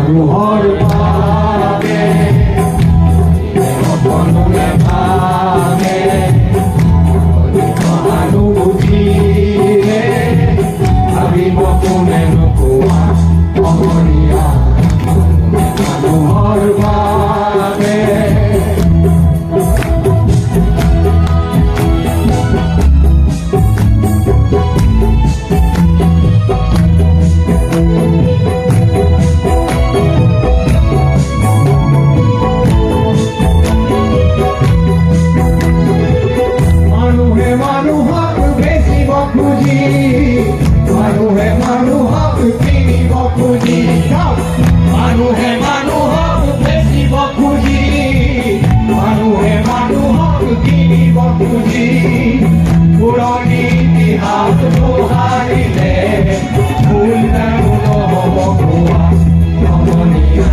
মানুহৰ বাবে অকণে ভাবে সহানুভূতিৰে ভাবিব কোনে নোকোৱা অগণীয়া মানুহৰ বাবে মানুহে মানুহক কিনিব খুজি মানুহে মানুহক বেচিব খুজি মানুহে মানুহক কিনিব খুজি পুৰণি ইতিহাস দোহাৰিলে ভুল নহ'ব কোৱা নমনীয়া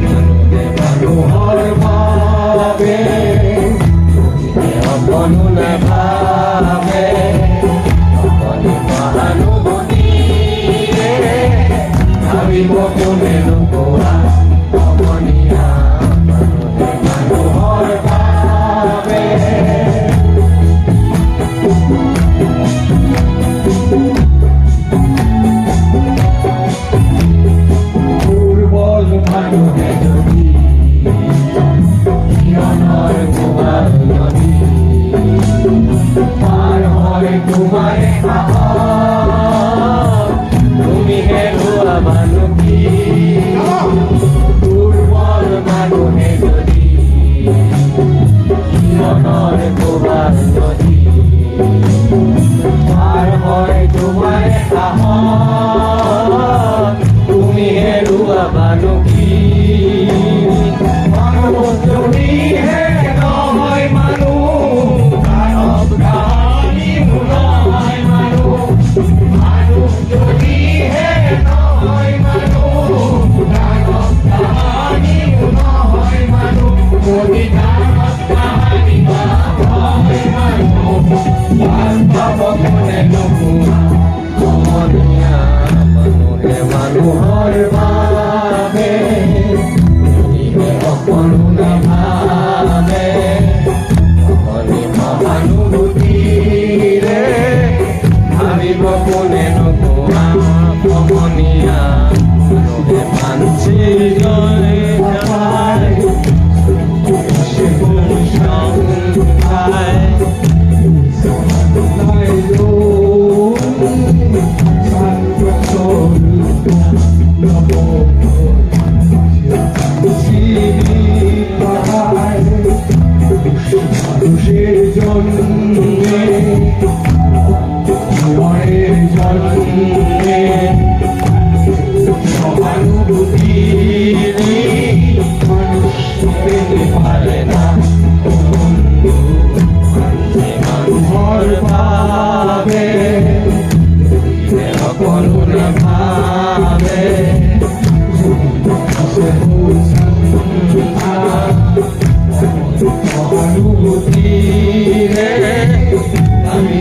মানুহে মানুহৰ বাবে অকণো নাভাবে ভাবিব কোনে নোকোৱা অগণীয়া মানুহে মানুহৰ বাবে দুৰ্বল মানুহে যদি জীৱনৰ কোবাল নদী পাৰ হয় তোমাৰে তুমি হেৰুৱা মানুহ কি দুৰ্বল মানুহে যদি জীৱনৰ কোবাল নদী পাৰ হয় তোমাৰে সাহস তুমি হেৰুৱা মানুহ কি মানুহ যদিহে নহয় মানুহ মানৱ কাহানী নহয় মানুহ মানুহ যদিহে নহয় মানুহ মানৱ কাহানী নহয় মানুহ কবিতাত কাহানী নহয় মানুহ বাস্তৱ কোনে নোকোৱা অগণীয়া মানুহে মানুহৰ বাবে অকণো নাভাবে সহানুভূতিৰে ভাবিব কোনে নোকোৱা অগণীয়া মানুহে মানসি জয় যায় মানুষের জন্যে জীবনের জন্যে সহানুভূতি মানুষ পেতে পারে না মানুহর ভাবে অকণো নাভাবে সহানুভূতিৰে আমি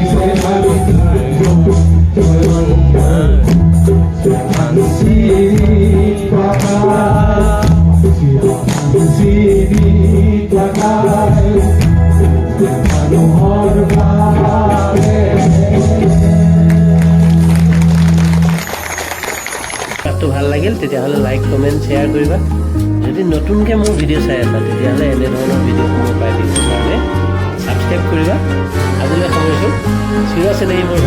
মানুহৰ বাবে পাঠটো ভাল লাগিল তেতিয়াহ'লে লাইক কমেণ্ট শ্বেয়াৰ কৰিবা যদি নতুনকৈ মোৰ ভিডিঅ' চাই আছা তেতিয়াহ'লে এনেধৰণৰ ভিডিঅ'সমূহ পাই থাকিবৰ কাৰণে ছাবস্ক্ৰাইব কৰিবা আজিলৈ সামৰিছোঁ চিৰ চেনেহী মোৰ